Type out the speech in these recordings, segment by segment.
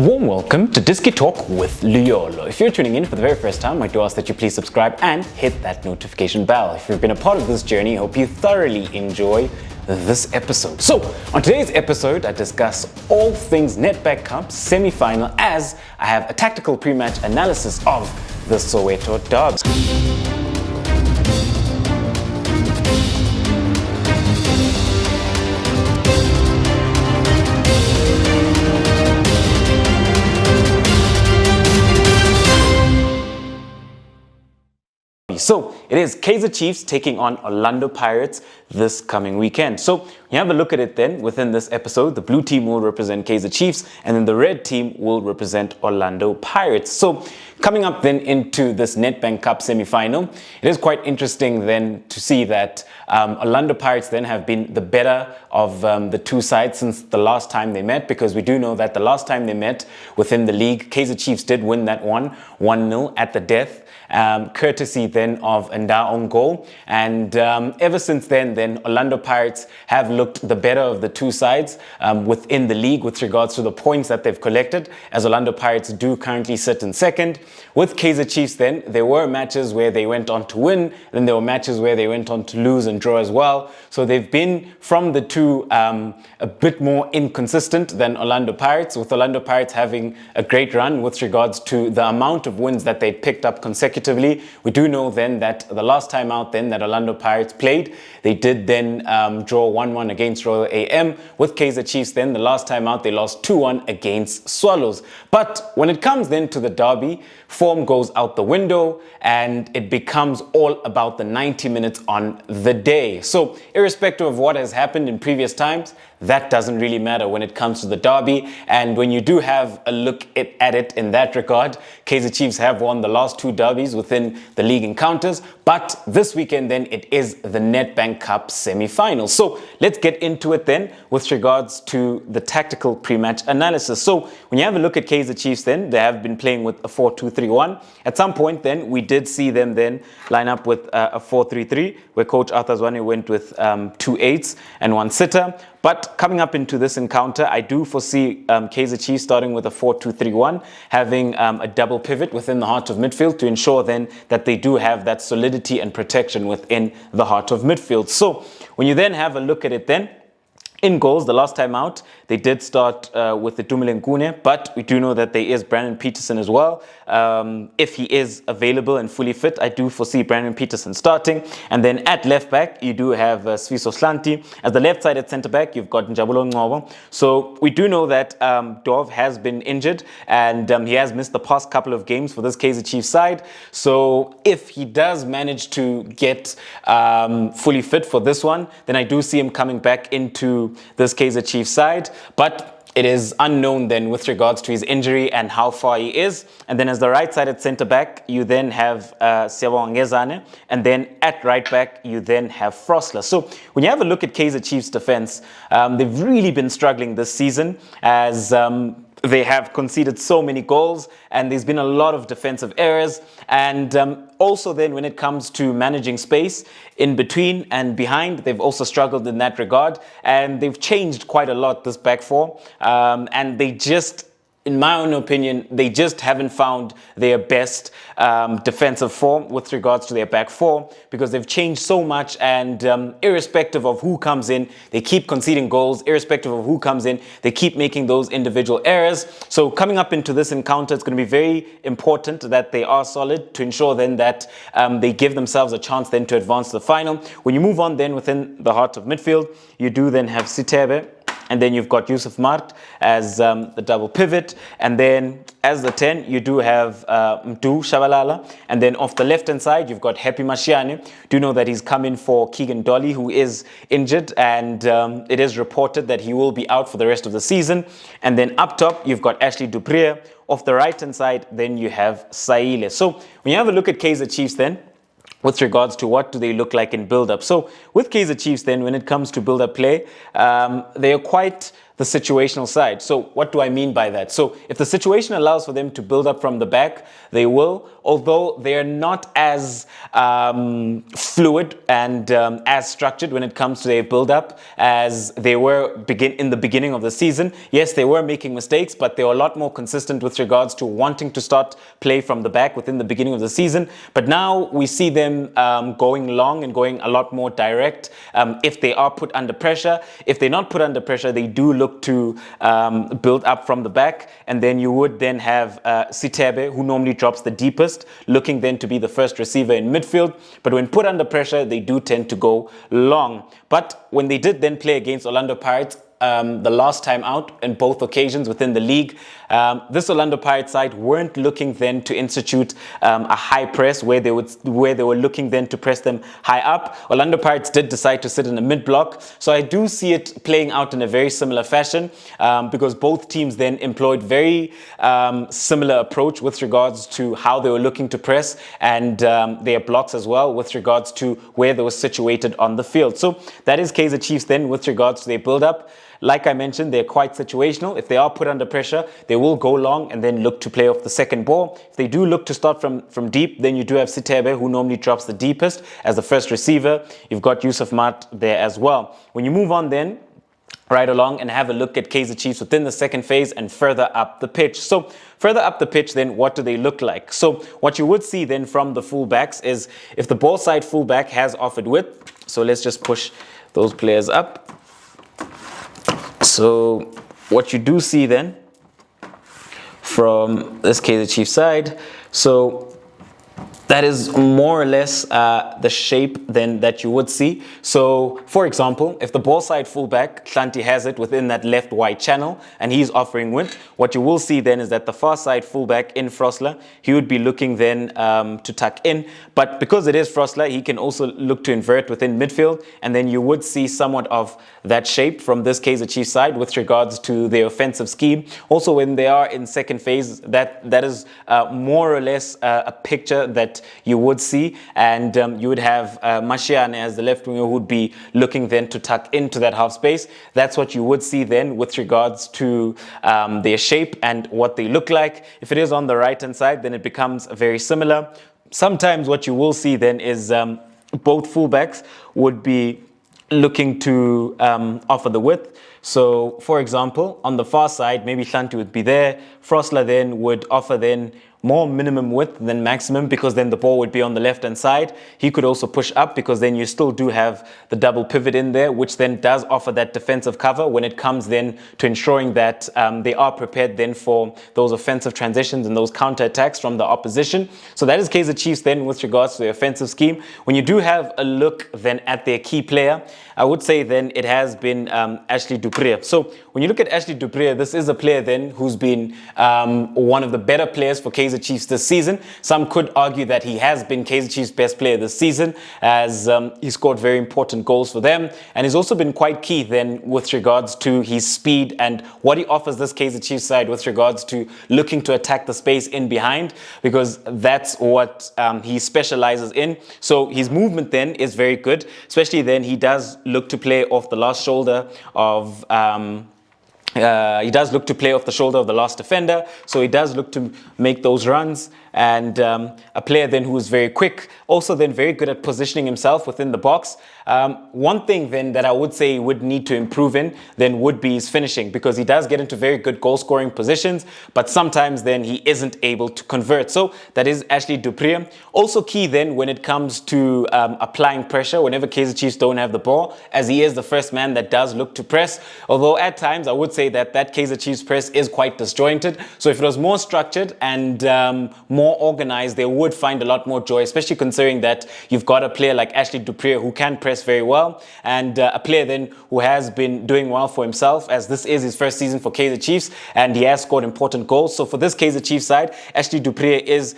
warm welcome to Disky Talk with Luyolo. If you're tuning in for the very first time, I do ask that you please subscribe and hit that notification bell. If you've been a part of this journey, I hope you thoroughly enjoy this episode. So, on today's episode, I discuss all things Nedbank Cup semi-final as I have a tactical pre-match analysis of the Soweto Derby. So it is Kaizer Chiefs taking on Orlando Pirates this coming weekend. So when you have a look at it then, within this episode, the blue team will represent Kaizer Chiefs and then the red team will represent Orlando Pirates. So coming up then into this Nedbank Cup semi-final, it is quite interesting then to see that Orlando Pirates then have been the better of the two sides since the last time they met, because we do know that the last time they met within the league, Kaizer Chiefs did win that one 1-0 at the death. Courtesy then of Nda on goal, and ever since then Orlando Pirates have looked the better of the two sides within the league with regards to the points that they've collected, as Orlando Pirates do currently sit in second. With Kaizer Chiefs then, there were matches where they went on to win, then there were matches where they went on to lose and draw as well. So they've been, from the two, a bit more inconsistent than Orlando Pirates, with Orlando Pirates having a great run with regards to the amount of wins that they picked up consecutively. We do know then that the last time out then that Orlando Pirates played, they did then draw 1-1 against Royal AM. With Kaizer Chiefs then, the last time out they lost 2-1 against Swallows. But when it comes then to the derby, form goes out the window and it becomes all about the 90 minutes on the day. So irrespective of what has happened in previous times, that doesn't really matter when it comes to the derby. And when you do have a look at it in that regard, Kaizer Chiefs have won the last two derbies within the league encounters. But this weekend then, it is the Nedbank Cup semi-final. So let's get into it then with regards to the tactical pre-match analysis. So when you have a look at Kaizer Chiefs then, they have been playing with a 4-2-3-1. At some point then, we did see them then line up with a 4-3-3, where Coach Arthur Zwane went with 2 8s and 1 sitter. But coming up into this encounter, I do foresee Kaizer Chiefs starting with a 4-2-3-1, having a double pivot within the heart of midfield to ensure then that they do have that solidity and protection within the heart of midfield. So when you then have a look at it then, in goals, the last time out, they did start with the Dumile Nkune, but we do know that there is Brandon Peterson as well. If he is available and fully fit, I do foresee Brandon Peterson starting. And then at left back, you do have Sfiso Slanti. As the left-sided centre-back, you've got Njabulo Ngobo. So we do know that Dov has been injured and he has missed the past couple of games for this Kaizer Chiefs side. So if he does manage to get fully fit for this one, then I do see him coming back into this Kaizer Chiefs side, but it is unknown then with regards to his injury and how far he is. And then as the right-sided centre-back, you then have Siyabonga Ngezane, and then at right-back, you then have Frosler. So when you have a look at Kaizer Chiefs' defence, they've really been struggling this season as they have conceded so many goals and there's been a lot of defensive errors. And also then when it comes to managing space in between and behind, they've also struggled in that regard. And they've changed quite a lot, this back four. And they just, in my own opinion, they just haven't found their best defensive form with regards to their back four, because they've changed so much, and irrespective of who comes in, they keep conceding goals. Irrespective of who comes in, they keep making those individual errors. So coming up into this encounter, it's going to be very important that they are solid to ensure then that they give themselves a chance then to advance to the final. When you move on then within the heart of midfield, you do then have Sitebe. And then you've got Yusuf Mart as the double pivot. And then as the 10, you do have Mdu Shabalala. And then off the left-hand side, you've got Happy Mashiane. Do know that he's come in for Keegan Dolly, who is injured. And it is reported that he will be out for the rest of the season. And then up top, you've got Ashley Dupree. Off the right-hand side, then you have Saile. So when you have a look at Kaizer Chiefs then, with regards to what do they look like in build-up. So with Kaizer Chiefs then, when it comes to build-up play, they are quite the situational side. So what do I mean by that? So if the situation allows for them to build up from the back, they will, although they are not as fluid and as structured when it comes to their build up as they were in the beginning of the season. Yes, they were making mistakes, but they were a lot more consistent with regards to wanting to start play from the back within the beginning of the season. But now we see them going long and going a lot more direct if they are put under pressure. If they're not put under pressure, they do look to build up from the back, and then you would then have Sitebe, who normally drops the deepest, looking then to be the first receiver in midfield. But when put under pressure, they do tend to go long. But when they did then play against Orlando Pirates, the last time out in both occasions within the league, this Orlando Pirates side weren't looking then to institute a high press where they were looking then to press them high up. Orlando Pirates did decide to sit in a mid block, so I do see it playing out in a very similar fashion because both teams then employed very similar approach with regards to how they were looking to press and their blocks as well with regards to where they were situated on the field. So that is Kaizer Chiefs then with regards to their build up. Like I mentioned, they're quite situational. If they are put under pressure, they will go long and then look to play off the second ball. If they do look to start from deep, then you do have Sitebe, who normally drops the deepest as the first receiver. You've got Yusuf Mat there as well. When you move on then, right along and have a look at Kaizer Chiefs within the second phase and further up the pitch. So further up the pitch, then what do they look like? So what you would see then from the fullbacks is if the ball side fullback has offered width, so let's just push those players up. So what you do see then from this Kaizer Chiefs side, so that is more or less the shape then that you would see. So, for example, if the ball side fullback, Hlanti, has it within that left wide channel and he's offering width, what you will see then is that the far side fullback in Frosler, he would be looking then to tuck in. But because it is Frosler, he can also look to invert within midfield, and then you would see somewhat of that shape from this Kaizer Chiefs side with regards to their offensive scheme. Also, when they are in second phase, that is more or less a picture that you would see, and you would have Mashiane as the left winger who would be looking then to tuck into that half space. That's what you would see then with regards to their shape and what they look like. If it is on the right hand side, then it becomes very similar. Sometimes what you will see then is both fullbacks would be looking to offer the width. So for example, on the far side, maybe Hlanti would be there. Frosler then would offer then more minimum width than maximum, because then the ball would be on the left hand side. He could also push up because then you still do have the double pivot in there, which then does offer that defensive cover when it comes then to ensuring that they are prepared then for those offensive transitions and those counter attacks from the opposition. So that is Kaizer Chiefs then with regards to the offensive scheme. When you do have a look then at their key player, I would say then it has been Ashley Dupree. So when you look at Ashley Dupree, this is a player then who's been one of the better players for Kaizer Chiefs this season. Some could argue that he has been Kaizer Chiefs' best player this season, as he scored very important goals for them, and he's also been quite key then with regards to his speed and what he offers this Kaizer Chiefs side with regards to looking to attack the space in behind, because that's what he specializes in. So his movement then is very good, especially then he does look to play off the last shoulder of he does look to play off the shoulder of the last defender, so he does look to make those runs, and a player then who is very quick, also then very good at positioning himself within the box. One thing then that I would say he would need to improve in then would be his finishing, because he does get into very good goal scoring positions, but sometimes then he isn't able to convert. So that is Ashley Dupree. Also key then when it comes to applying pressure whenever Kaizer Chiefs don't have the ball, as he is the first man that does look to press, although at times I would say that Kaizer Chiefs press is quite disjointed. So if it was more structured and more organized, they would find a lot more joy, especially considering that you've got a player like Ashley Dupree who can press very well, and a player then who has been doing well for himself, as this is his first season for Kaizer Chiefs and he has scored important goals. So for this Kaizer Chiefs side, Ashley Dupree is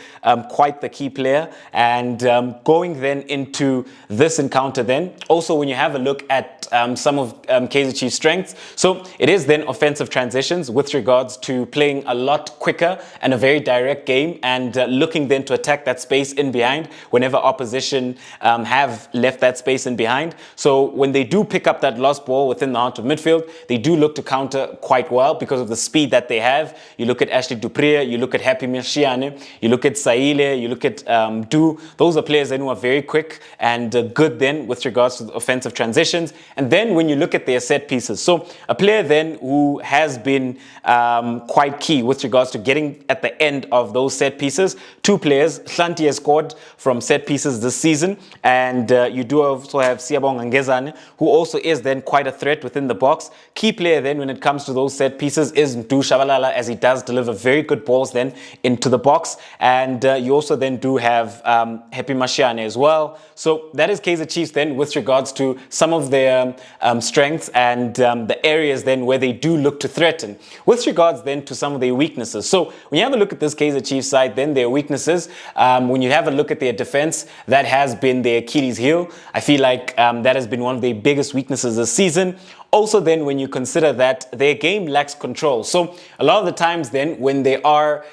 quite the key player. And going then into this encounter then, also when you have a look at some of Kaizer Chiefs' strengths, so it is then offensive transitions with regards to playing a lot quicker and a very direct game, and looking then to attack that space in behind whenever opposition have left that space in behind. So when they do pick up that lost ball within the heart of midfield, they do look to counter quite well because of the speed that they have. You look at Ashley Dupree, you look at Happy Mirshiane, you look at Saile, you look at Du. Those are players then who are very quick and good then with regards to the offensive transitions. And then when you look at their set pieces, so a player then who has been quite key with regards to getting at the end of those set pieces. Two players, Hlanti has scored from set pieces this season, and you do also have Siyabonga Ngezane, who also is then quite a threat within the box. Key player then when it comes to those set pieces is Ndu Shabalala, as he does deliver very good balls then into the box. And you also then do have Happy Mashiane as well. So that is Kaizer Chiefs then with regards to some of their strengths and the areas then where they do look to threaten. With regards then to some of their weaknesses. So when you have a look at this Kaizer Chiefs side, then their weaknesses, when you have a look at their defense, that has been their Achilles heel. I feel like that has been one of their biggest weaknesses this season. Also then when you consider that their game lacks control. So a lot of the times then when they are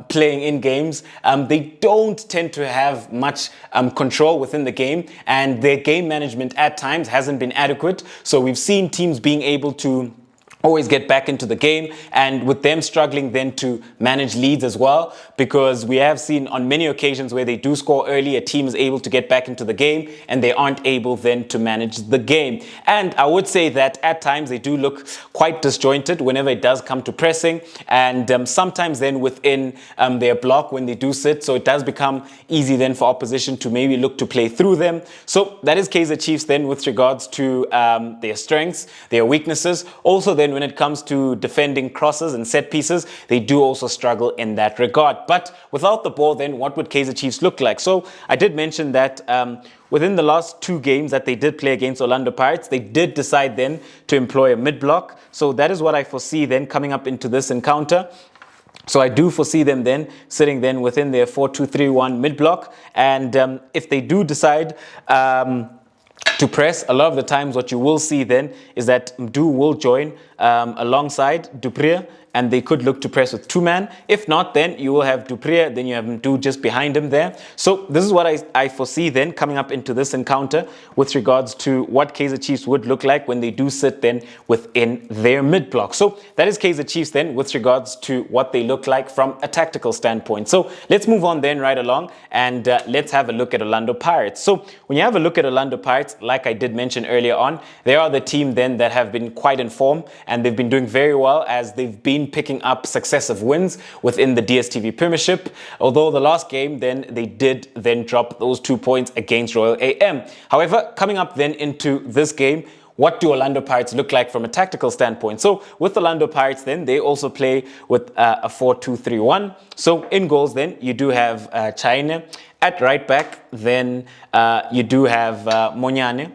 playing in games, they don't tend to have much control within the game, and their game management at times hasn't been adequate. So we've seen teams being able to always get back into the game, and with them struggling then to manage leads as well, because we have seen on many occasions where they do score early, a team is able to get back into the game and they aren't able then to manage the game. And I would say that at times they do look quite disjointed whenever it does come to pressing, and sometimes then within their block when they do sit, so it does become easy then for opposition to maybe look to play through them. So that is Kaizer Chiefs then with regards to their strengths, their weaknesses. Also then when it comes to defending crosses and set pieces, they do also struggle in that regard. But without the ball, then what would Kaizer Chiefs look like? So I did mention that within the last two games that they did play against Orlando Pirates, they did decide then to employ a mid-block. So that is what I foresee then coming up into this encounter. So I do foresee them then sitting then within their 4-2-3-1 mid-block. And if they do decide to press, a lot of the times what you will see then is that Mdu will join alongside Dupree, and they could look to press with two-man. If not, then you will have Dupree, then you have Mdu just behind him there. So this is what I foresee then coming up into this encounter with regards to what Kaizer Chiefs would look like when they do sit then within their mid-block. So that is Kaizer Chiefs then with regards to what they look like from a tactical standpoint. So let's move on then right along, and let's have a look at Orlando Pirates. So when you have a look at Orlando Pirates, like I did mention earlier on, they are the team then that have been quite in form, and they've been doing very well as they've been picking up successive wins within the DStv Premiership. Although the last game then they did then drop those 2 points against Royal AM. However, coming up then into this game, what do Orlando Pirates look like from a tactical standpoint? So with Orlando Pirates then, they also play with a 4-2-3-1. So in goals then, you do have China. At right back, then you do have Monyane.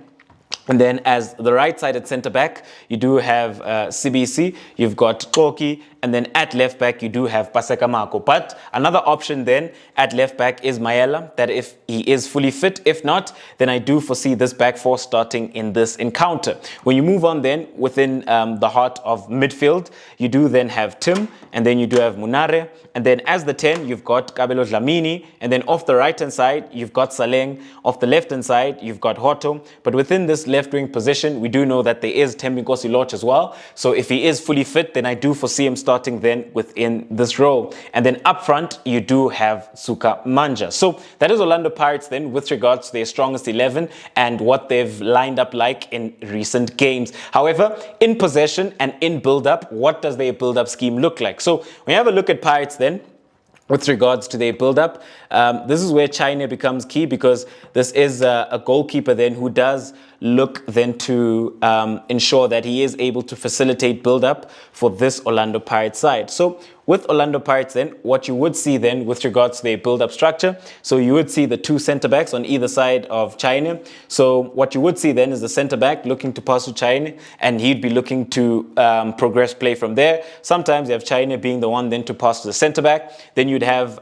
And then as the right-sided centre-back, you do have CBC, you've got Koki, and then at left-back, you do have Paseka Mako. But another option then at left-back is Maela, that if he is fully fit. If not, then I do foresee this back four starting in this encounter. When you move on then within the heart of midfield, you do then have Tim, and then you do have Munare. And then as the 10, you've got Kabelo Dlamini. And then off the right-hand side, you've got Saleng. Off the left-hand side, you've got Hoto. But within this left-wing position, we do know that there is Thembinkosi Loch as well. So if he is fully fit, then I do foresee him starting then within this role. And then up front, you do have Suka Manja. So that is Orlando Pirates then with regards to their strongest 11 and what they've lined up like in recent games. However, in possession and in build-up, what does their build-up scheme look like? So when you have a look at Pirates then, with regards to their build-up, this is where China becomes key, because this is a goalkeeper then who does look then to ensure that he is able to facilitate build-up for this Orlando Pirates side. So with Orlando Pirates then, what you would see then with regards to their build-up structure, so you would see the two centre-backs on either side of China. So what you would see then is the centre-back looking to pass to China, and he'd be looking to progress play from there. Sometimes you have China being the one then to pass to the centre-back. Then you'd have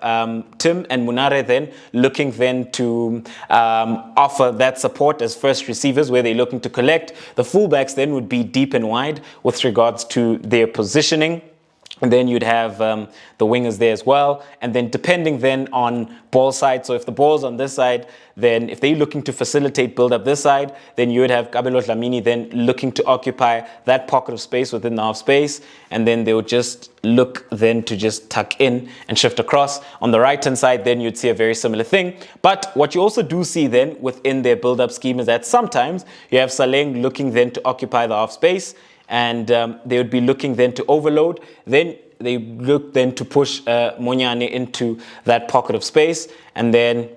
Tim and Munare then looking then to offer that support as first receivers where they're looking to collect. The fullbacks then would be deep and wide with regards to their positioning. And then you'd have the wingers there as well. And then depending then on ball side, so if the ball's on this side, then if they're looking to facilitate build up this side, then you would have Kabelo Dlamini then looking to occupy that pocket of space within the half space. And then they would just look then to just tuck in and shift across. On the right hand side, then you'd see a very similar thing. But what you also do see then within their build up scheme is that sometimes you have Saleng looking then to occupy the half space. And they would be looking then to overload. Then they look then to push Monyane into that pocket of space. And then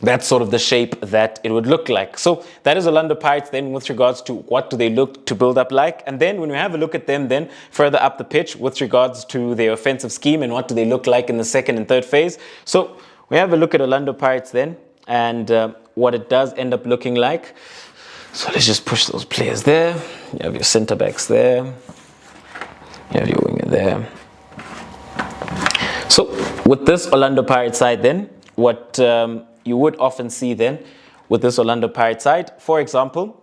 that's sort of the shape that it would look like. So that is Orlando Pirates then with regards to what do they look to build up like. And then when we have a look at them then further up the pitch with regards to their offensive scheme and what do they look like in the second and third phase. So we have a look at Orlando Pirates then and what it does end up looking like. So let's just push those players there. You have your centre backs there. You have your winger there. So with this Orlando Pirates side then, what you would often see then with this Orlando Pirates side, for example,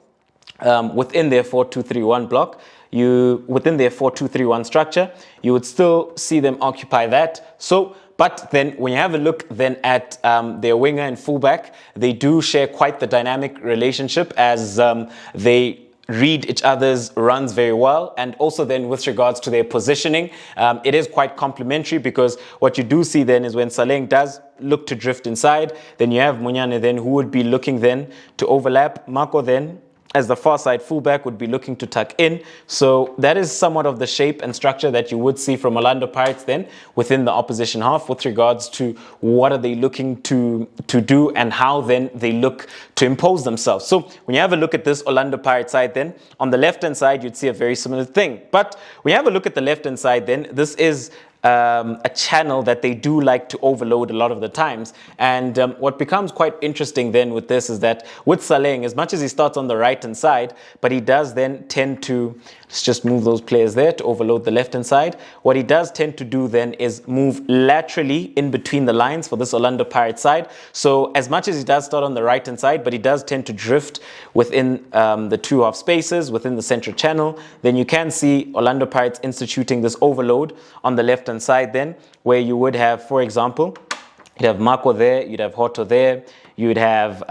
within their 4-2-3-1 block, within their 4-2-3-1 structure, you would still see them occupy that. So but then when you have a look then at their winger and fullback, they do share quite the dynamic relationship as they read each other's runs very well. And also then with regards to their positioning, it is quite complementary because what you do see then is when Saleng does look to drift inside, then you have Monyane then who would be looking then to overlap. Mako then as the far side fullback would be looking to tuck in. So that is somewhat of the shape and structure that you would see from Orlando Pirates then within the opposition half with regards to what are they looking to do and how then they look to impose themselves. So when you have a look at this Orlando Pirates side then, on the left hand side you'd see a very similar thing. But when you have a look at the left hand side then, this is a channel that they do like to overload a lot of the times. And what becomes quite interesting then with this is that with Saleng, as much as he starts on the right hand side, but he does then tend to, let's just move those players there to overload the left hand side. What he does tend to do then is move laterally in between the lines for this Orlando Pirates side. So as much as he does start on the right hand side, but he does tend to drift within the two half spaces, within the central channel, then you can see Orlando Pirates instituting this overload on the left hand side then, where you would have, for example, you'd have Mako there, you'd have Hoto there, you'd have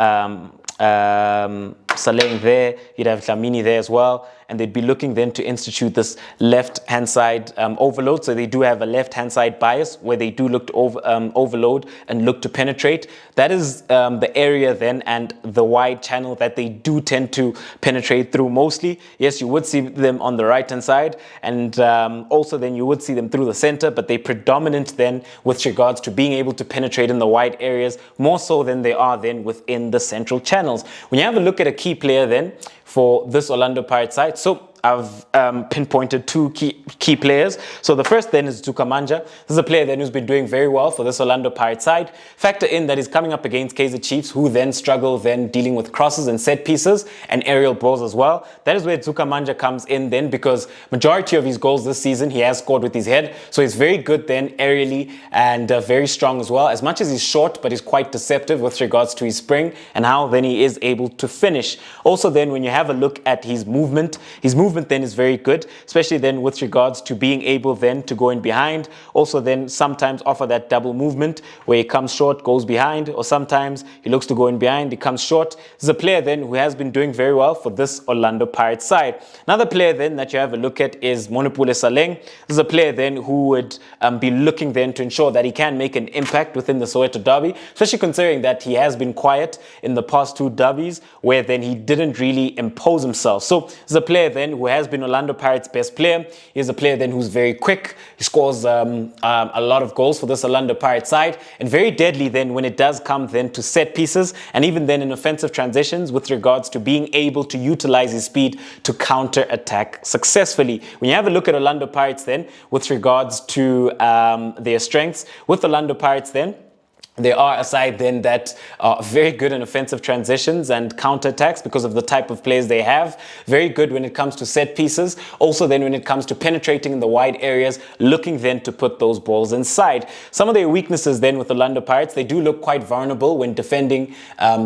Saleng there, you'd have Dlamini there as well, and they'd be looking then to institute this left-hand side overload. So they do have a left-hand side bias where they do look to overload and look to penetrate. That is the area then and the wide channel that they do tend to penetrate through mostly. Yes, you would see them on the right-hand side, and also then you would see them through the center, but they predominant then with regards to being able to penetrate in the wide areas more so than they are then within the central channels. When you have a look at a key player then for this Orlando Pirates side, so I've pinpointed two key players. So the first then is Zukamanja. This is a player then who's been doing very well for this Orlando Pirates side. Factor in that he's coming up against Kaizer Chiefs, who then struggle then dealing with crosses and set pieces and aerial balls as well. That is where Zukamanja comes in then, because majority of his goals this season he has scored with his head. So he's very good then aerially and very strong as well. As much as he's short, but he's quite deceptive with regards to his spring and how then he is able to finish. Also then when you have a look at his movement then is very good, especially then with regards to being able then to go in behind. Also then sometimes offer that double movement where he comes short, goes behind, or sometimes he looks to go in behind, he comes short. This is a player then who has been doing very well for this Orlando Pirates side. Another player then that you have a look at is Monopule Saleng. This is a player then who would be looking then to ensure that he can make an impact within the Soweto derby, especially considering that he has been quiet in the past two derbies where then he didn't really impose himself. So this is a player then who has been Orlando Pirates' best player. He's a player then who's very quick. He scores a lot of goals for this Orlando Pirates side, and very deadly then when it does come then to set pieces and even then in offensive transitions with regards to being able to utilize his speed to counter attack successfully. When you have a look at Orlando Pirates then with regards to their strengths, with Orlando Pirates then, They are a side then that are very good in offensive transitions and counter-attacks because of the type of players they have. Very good when it comes to set pieces. Also then when it comes to penetrating in the wide areas, looking then to put those balls inside. Some of their weaknesses then with the Orlando Pirates, they do look quite vulnerable when defending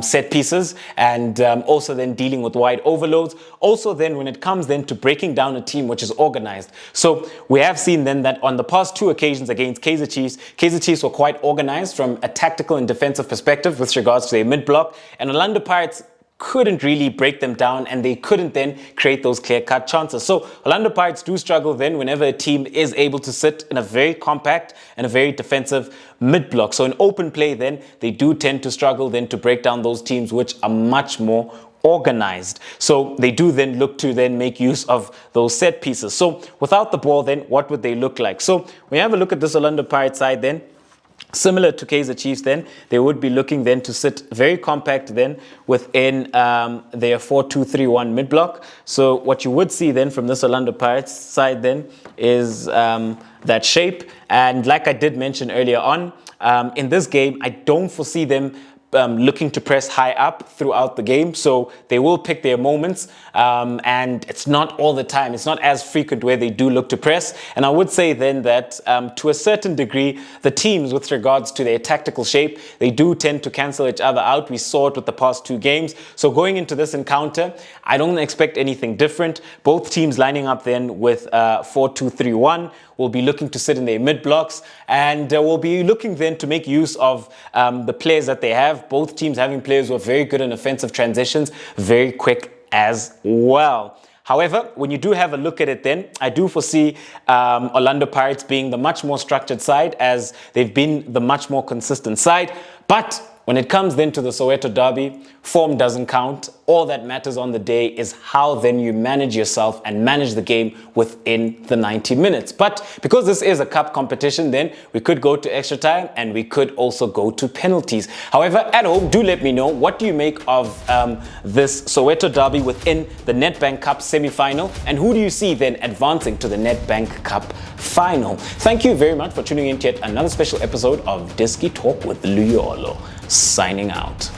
set pieces and also then dealing with wide overloads. Also then when it comes then to breaking down a team which is organized. So we have seen then that on the past 2 occasions against Kaizer Chiefs were quite organized from a tactical and defensive perspective with regards to their mid-block, and Orlando Pirates couldn't really break them down and they couldn't then create those clear-cut chances. So Orlando Pirates do struggle then whenever a team is able to sit in a very compact and a very defensive mid-block. So in open play then, they do tend to struggle then to break down those teams which are much more organized. So they do then look to then make use of those set pieces. So without the ball then, what would they look like? So when you have a look at this Orlando Pirates side then, similar to Kaizer Chiefs then, they would be looking then to sit very compact then within their 4-2-3-1 mid-block. So what you would see then from this Orlando Pirates side then is that shape. And like I did mention earlier on, in this game, I don't foresee them looking to press high up throughout the game. So they will pick their moments and it's not all the time. It's not as frequent where they do look to press. And I would say then that to a certain degree, the teams with regards to their tactical shape, they do tend to cancel each other out. We saw it with the past 2 games. So going into this encounter, I don't expect anything different. Both teams lining up then with 4-2-3-1. Will be looking to sit in their mid blocks and will be looking then to make use of the players that they have. Both teams having players who are very good in offensive transitions, very quick as well. However, when you do have a look at it then, I do foresee Orlando Pirates being the much more structured side as they've been the much more consistent side. But when it comes then to the Soweto derby, form doesn't count. All that matters on the day is how then you manage yourself and manage the game within the 90 minutes. But because this is a cup competition, then we could go to extra time and we could also go to penalties. However, at home, do let me know, what do you make of this Soweto derby within the Nedbank Cup semi-final, and who do you see then advancing to the Nedbank Cup final? Thank you very much for tuning in to yet another special episode of Diski Talk with Luyolo. Signing out.